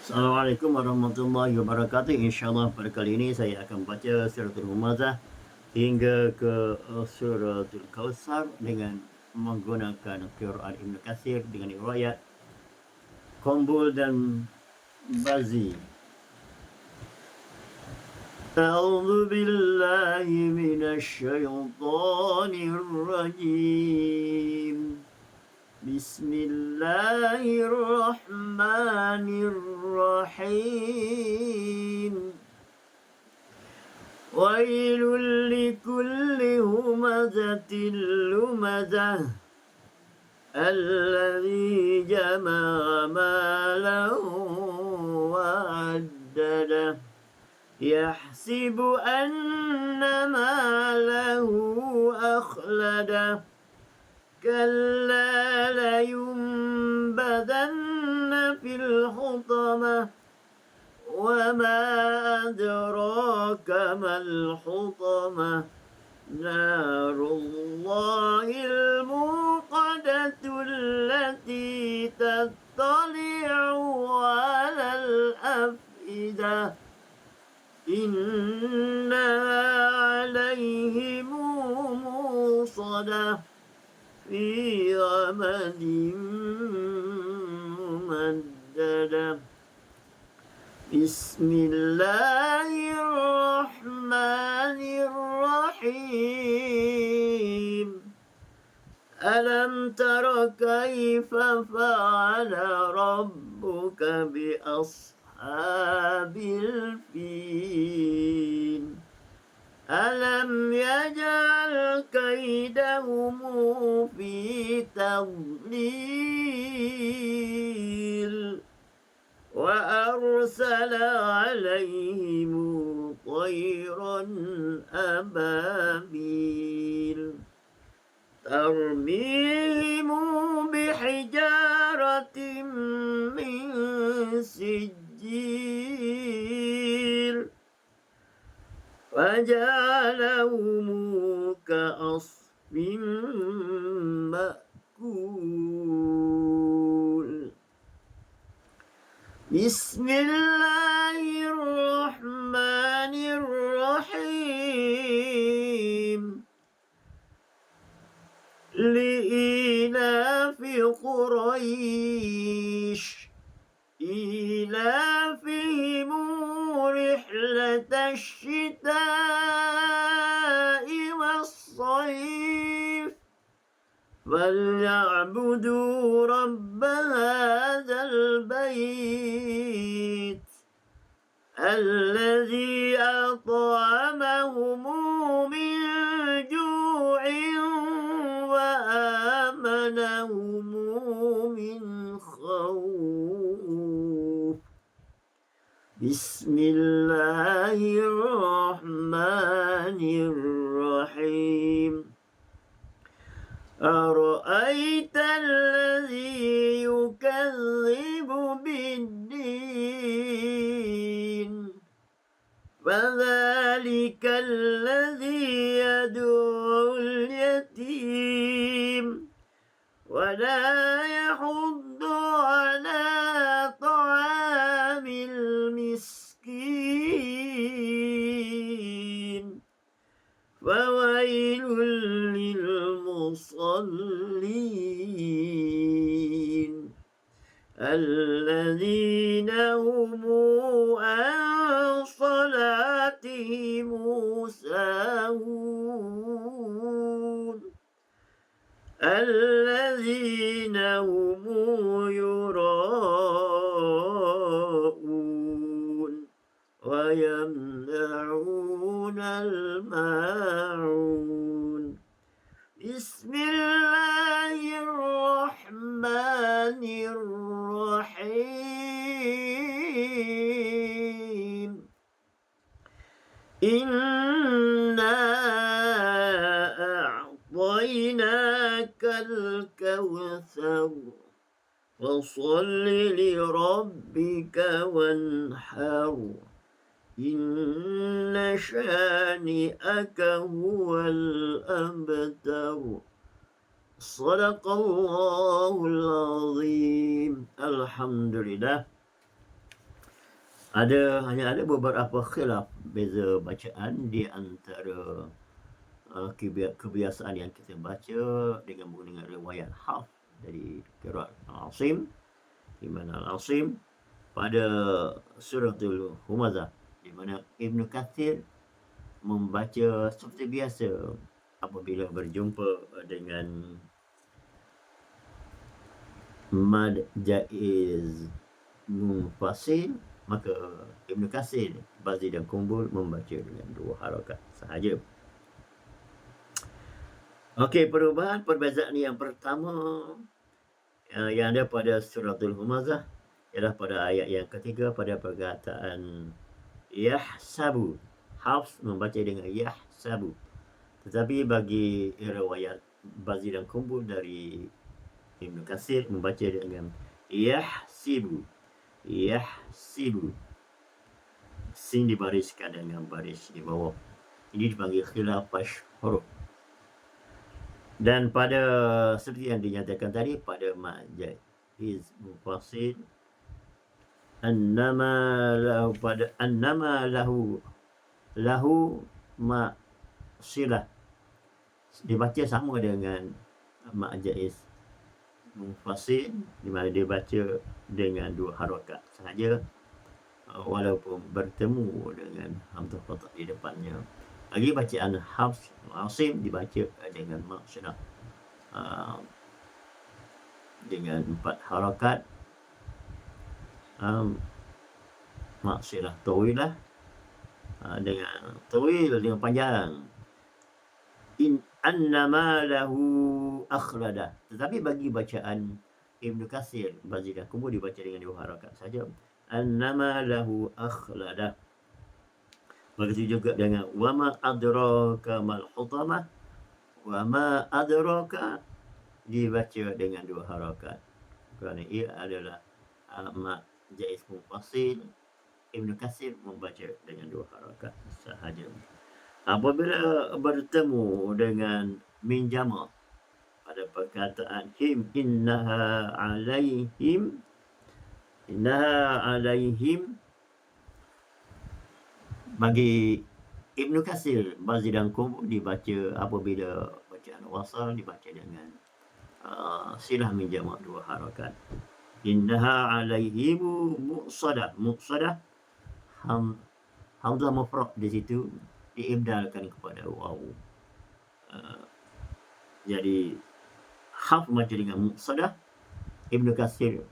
Assalamualaikum warahmatullahi wabarakatuh. Insyaallah pada kali ini saya akan baca suratul Humazah hingga ke suratul Kautsar dengan menggunakan qiraat Ibnu Katsir dengan riwayat Qombul dan Bazi. A'udzu billahi minasy syaithanir rajim. Bismillahirrahmanirrahim. Wailul likulli humazatil lumazah alladzi jama'a malan wa 'addadah yahsibu anna malahu akhladah كلا لينبذن في الحطمة وما أدراك ما الحطمة نار الله الموقدة التي تطلع على الأفئدة إنها عليهم موصدة في غمد ممددة بسم الله الرحمن الرحيم ألم تر كيف فعل ربك بأصحاب الفيل ألم يجعل كيدهم في تضليل وأرسل عليهم طيرا أبابيل ترميهم بحجارة من سجيل فجعلهم كعصف مأكول بسم الله الرحمن الرحيم لإيلاف قريش إيلافهم رحلة الشتاء والصيف فليعبدوا رب هذا البيت الذي أطعمهم من جوع وآمنهم من خوف بسم الله الرحمن الرحيم أرأيت الذي يكذب بالدين فذلك الذي يدعو اليتيم ولا يحض على طعام المسكين فويل للمصلين الذين هم عن صلاتهم ساهون الذين هم يراءون ويمنعون الماعون بسم الله الرحمن الرحيم إنا أعطيناك الكوثر فصل لربك وانحر إن شانئك هو الأبتر Sadaqallahul azim. Alhamdulillah. hanya ada beberapa khilaf beza bacaan di antara kebiasaan yang kita baca dengan menggunakan riwayat Hafs dari qiraat Al-Asim, di mana Al-Asim pada suratul Humazah, di mana Ibn Kathir membaca seperti biasa apabila berjumpa dengan mad jaiz munfasil, maka Ibn Kathir, Bazi dan Kumbul membaca dengan 2 harakat sahaja. Okey, perbezaan yang pertama yang ada pada suratul Humazah ialah pada ayat yang ketiga pada perkataan yahsabu. Hafs membaca dengan yahsabu. Tetapi bagi riwayat Bazi dan Kumbul dari Ibn Kathir membaca dengan yahsibu. Yahsibu. Sin dibariskan dengan baris di bawah. Ini dipanggil khilaf huruf. Dan pada seperti yang dinyatakan tadi pada majaz mufasil, annama lahu ma silah dibaca sama dengan majaz mufasil, di mana dia baca dengan 2 harakat sahaja walaupun bertemu dengan hamzah qata' di depannya. Lagi bacaan Hafs Asim dibaca dengan maksilah dengan 4 harakat, maksilah tawilah dengan tawil dengan panjang, annama lahu akhlada. Tetapi bagi bacaan Ibn Kathir, Bazi dan Kumbul dibaca dengan 2 harakat saja, annama lahu akhlada. Begitu juga dengan wama adraka mal hutamah, wama adraka dibaca dengan 2 harakat kerana ia adalah mak jaiz mufasil. Ibn Kathir membaca dengan 2 harakat sahaja. Apabila bertemu dengan min jama' pada perkataan him, innaha alaihim, bagi Ibn Kathir, Bazi dan Kumbul dibaca apabila bacaan wasal dibaca dengan silah min jama' 2 harakat. Innaha alaihim muqsadah. Muqsadah hamzah mufrad di situ diibdalkan kepada waw. Jadi Hafs membaca dengan muqsadah, Ibn Kathir,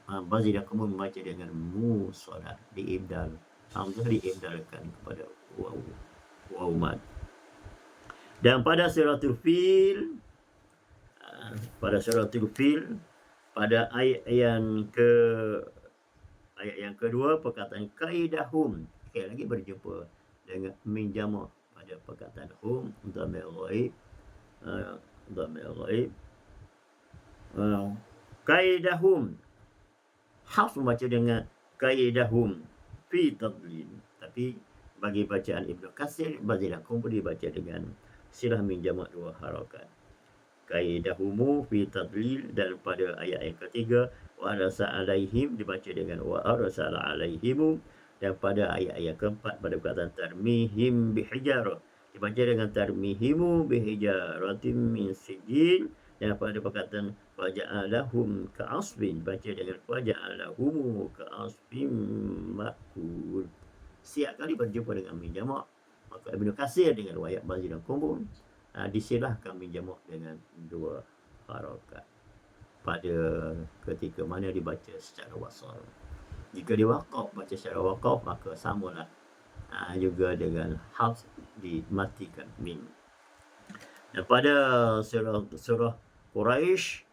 Bazi dan Kumbul membaca dengan muqsadah, diibdal. Hamzah diibdalkan kepada waw mad. Dan pada suratul Fil, pada ayat yang kedua perkataan kaidahum, sekali lagi berjumpa dengan min jama' pada perkataan hum, dhamir ghaib. Kaidahum, Hafs membaca dengan kaidahum fi tadlil. Tapi bagi bacaan Ibn Kathir, Bazi dan Kumbul dibaca dengan silah min jama' 2 harakat. Kaidahumu fi tadlil. Dan pada ayat yang ketiga wa arsa alaihim dibaca dengan wa arsala alaihimu. Dan pada ayat yang keempat pada perkataan tarmihim bihijarah dibaca dengan tarmihimu bihijaratin min sijil. Dan pada perkataan faja'alahum ka'asbin baca dengan faja'alahumu ka'asbin ma'kul. Setiap kali berjumpa dengan min jama', maka Ibn Kathir dengan riwayat Bazi dan Kumbul disilahkan min jama' dengan 2 harakat pada ketika mana dibaca secara wasal. Jika diwaqaf, baca secara waqaf, maka samalah juga dengan Hafs dimatikan min. Dan pada surah Quraisy,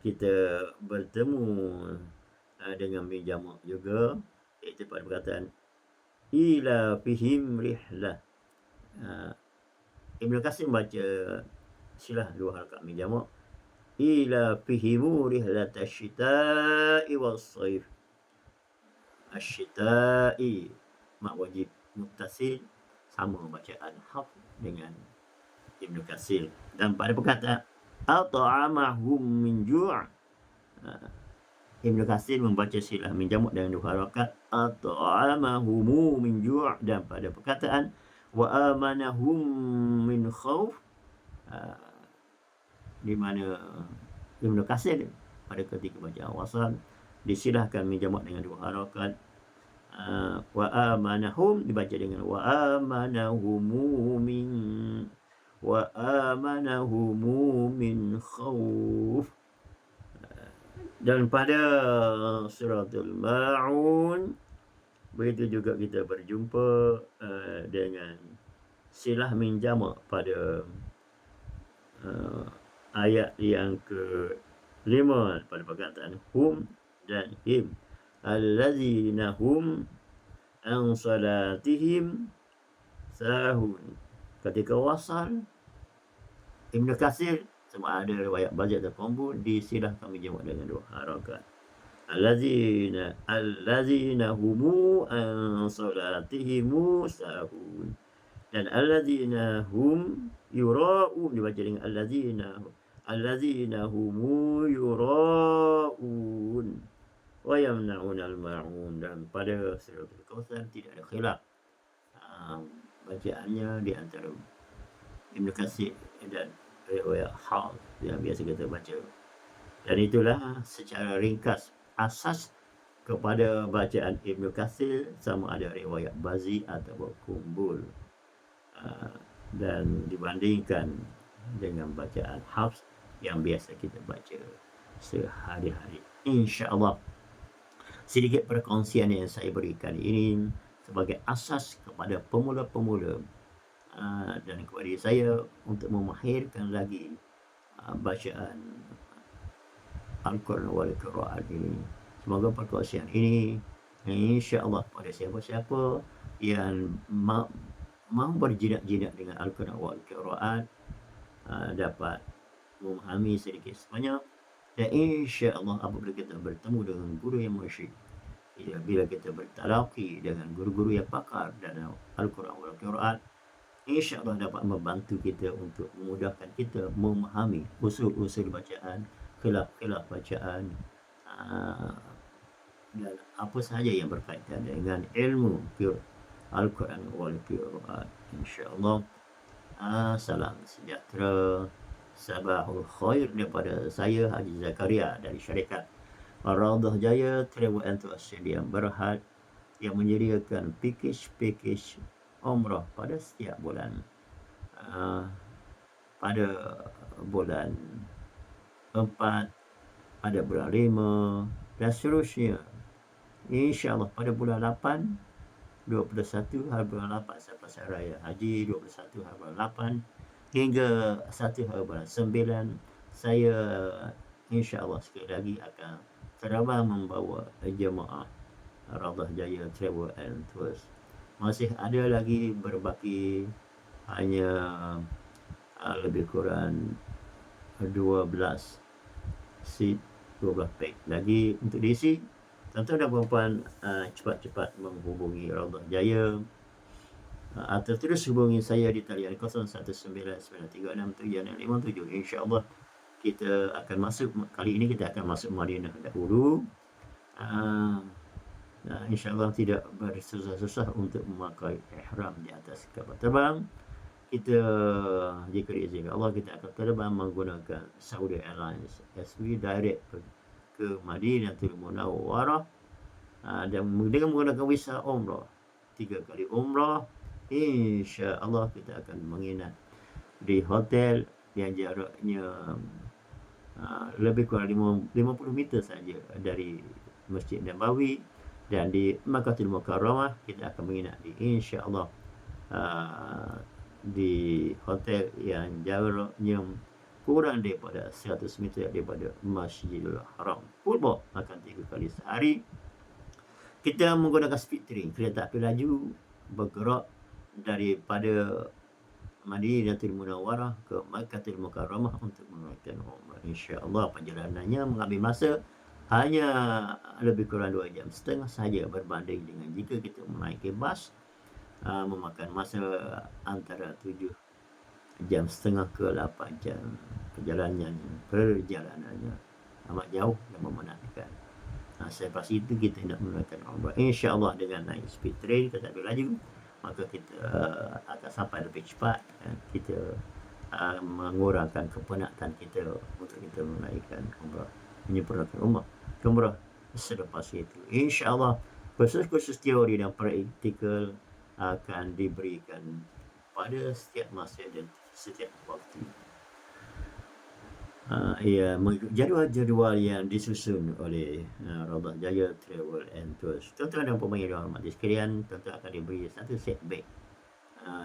kita bertemu dengan min jama' juga, iaitu pada perkataan ila fihim rihlah. Ibn Kathir membaca silah 2 harakat min jama', ila fihimu rihlat asyita'i was-sayf. Asyita'i mak wajib muttasil, sama bacaan Hafs dengan Ibn Kathir. Dan pada perkataan at'amahum min ju', Ibnu Katsir membaca silah min jamak dengan 2 harakat, at'amahumu min ju' dan pada perkataan wa amanahum min khauf, di mana Ibnu Katsir pada ketika baca wasal disilahkan min jamak dengan 2 harakat, wa amanahum dibaca dengan wa amanahumu min khauf. Dan pada suratul Ma'un begitu juga kita berjumpa dengan silah min jamak pada ayat yang ke-5 pada perkataan hum dan him, allazina hum an salatihim sahun. Ketika wasal Ibnu Katsir sama ada riwayat Bazir atau Qambul disilahkan menjawab dengan 2 harakat. Allazina humu an salatihimu sahun. Dan allazina hum yura'un dibaca dengan allazina humu yura'un wa yamna'un al-ma'un. Dan pada suratul Kautsar tidak ada khilaf bacaannya di antara Ibnu Katsir dan riwayat Hal yang biasa kita baca. Dan itulah secara ringkas asas kepada bacaan Ibnu Katsir sama ada riwayat Bazi atau Qambul, dan dibandingkan dengan bacaan Hafs yang biasa kita baca sehari-hari. InsyaAllah sedikit perkongsian yang saya berikan ini sebagai asas kepada pemula-pemula dan kepada saya untuk memahirkan lagi bacaan Al-Quran wal Quran ini. Semoga perkongsian ini insya-Allah pada siapa-siapa yang mahu berjinak-jinak dengan Al-Quran wal Quran dapat memahami sedikit sebanyak. Dan insya-Allah apabila kita bertemu dengan guru yang mursyid, bila kita bertalaqi dengan guru-guru yang pakar dalam Al-Quran wal Quran, insya-Allah dapat membantu kita untuk memudahkan kita memahami usul-usul bacaan, khilaf-khilaf bacaan, dan apa sahaja yang berkaitan dengan ilmu Al-Quran wal Quran. Insya-Allah. Salam sejahtera, sabahul khair daripada saya Haji Zakaria dari syarikat Ar-Raudhah Jaya Travel and Tours yang Berhad yang menyediakan package umrah pada setiap bulan. Pada bulan 4, pada bulan 5 dan seterusnya. InsyaAllah pada bulan 8, 21 hari bulan 8 selepas Raya Haji, 21 hari bulan 8 hingga 1 hari bulan 9, saya insyaAllah sekali lagi akan terbang membawa jemaah Raudhah Jaya Travel and Tours. Masih ada lagi berbaki hanya lebih kurang 12 seat, 12 pack lagi untuk diisi. Tuan-tuan dan puan-puan cepat-cepat menghubungi Raudhah Jaya atau terus hubungi saya di talian 0199367657. InsyaAllah kita akan masuk, kali ini kita akan masuk Madinah dahulu. InsyaAllah tidak bersusah-susah untuk memakai ihram di atas kapal terbang. Kita, jika diizinkan Allah, kita akan terbang menggunakan Saudi Airlines SW direct ke Madinatul Munawwarah, dan dengan menggunakan visa umrah 3 kali umrah. InsyaAllah kita akan menginap di hotel yang jaraknya lebih kurang 50 meter saja dari Masjid Nabawi, dan di Makkahul Mukarramah kita akan menginap di insya-Allah di hotel yang jaraknya kurang daripada 100 meter daripada Masjidil Haram. Purba makan 3 kali sehari. Kita menggunakan speed train, kereta api laju, bergerak daripada Madinatul Munawwarah ke Makkahul Mukarramah untuk menunaikan umrah. Insya-Allah perjalanannya mengambil masa hanya lebih kurang 2 jam setengah saja, berbanding dengan jika kita menaiki bas memakan masa antara 7 jam setengah ke 8 jam. Perjalanannya amat jauh dan memenatkan. Selepas itu kita nak melakukan umrah. InsyaAllah dengan naik speed train, kereta api laju, maka kita akan sampai lebih cepat. Kita mengurangkan kepenatan kita untuk kita menaikkan umrah, menyempurnakan umrah selepas itu. InsyaAllah kursus-kursus teori dan praktikal akan diberikan pada setiap masa dan setiap waktu. Mengikut jadual-jadual yang disusun oleh Raudah Jaya Travel and Tours. Tuan-tuan dan puan-puan yang dirahmati sekalian, tentu akan diberi satu set beg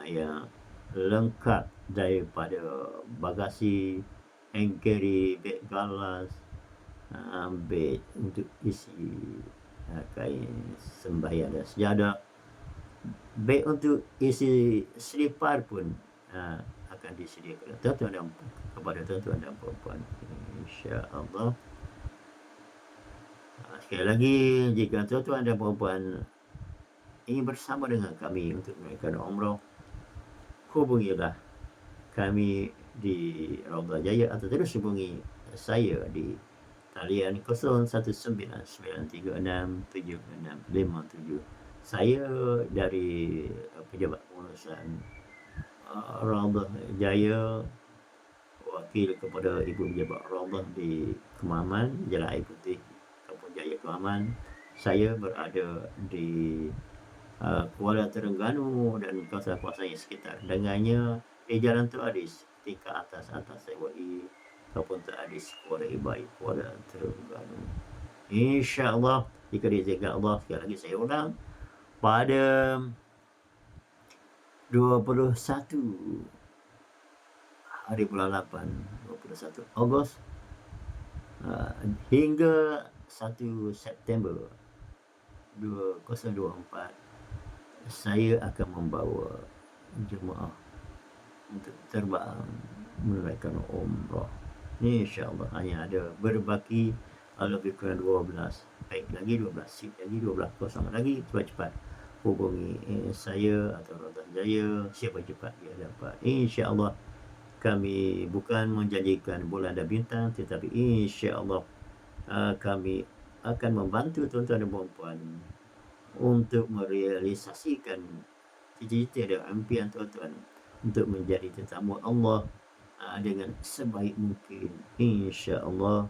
yang lengkap daripada bagasi, hand carry, beg galas, beg untuk isi kain sembahyang dan sejadah, beg untuk isi selipar pun akan disediakan tuan-tuan dan kepada tuan-tuan dan puan-puan, insya-Allah. Sekali lagi, jika tuan-tuan dan puan-puan ingin bersama dengan kami untuk melakukan umrah, hubungilah kami di Raudah Jaya atau terus hubungi saya di talian 0199367657. Saya dari pejabat pengurusan Raudah Jaya, wakil kepada Ibu Pejabat Raudah di Kemaman, Jalan Air Putih, Kampung Jaya Kemaman. Saya berada di Kuala Terengganu dan kawasan-kawasan yang sekitar. Dengannya di Jalan Tun Adis, tingkat atas SYWI, Kampung Tun Adis, Kuala Ibai, Kuala Terengganu. InsyaAllah, jika diizinkan Allah, sekali lagi saya ulang, pada 21 hari bulan 8, 21 Ogos hingga 1 September 2024, saya akan membawa jemaah untuk terbang menunaikan umrah. InsyaAllah hanya ada berbaki lebih kurang 12, baik lagi 12 seat lagi, 12 kosong lagi. Cepat-cepat hubungi saya atau Raudah Jaya, siapa cepat dia dapat. InsyaAllah kami bukan menjanjikan bulan dan bintang, tetapi insya-Allah kami akan membantu tuan-tuan dan puan-puan untuk merealisasikan cita-cita dan impian tuan-tuan untuk menjadi tetamu Allah dengan sebaik mungkin, insya-Allah.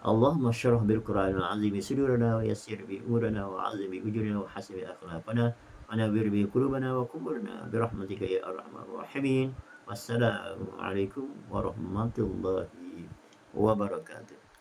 Allahumma syrah bil Qur'anil azim sudurana wa yassir bi umurana wa azim bi ujurina wa hasib akhlaqana wa nawwir bi qulubana wa quburna bi rahmatika ya arhamar rahimin. Wassalamualaikum warahmatullahi wabarakatuh.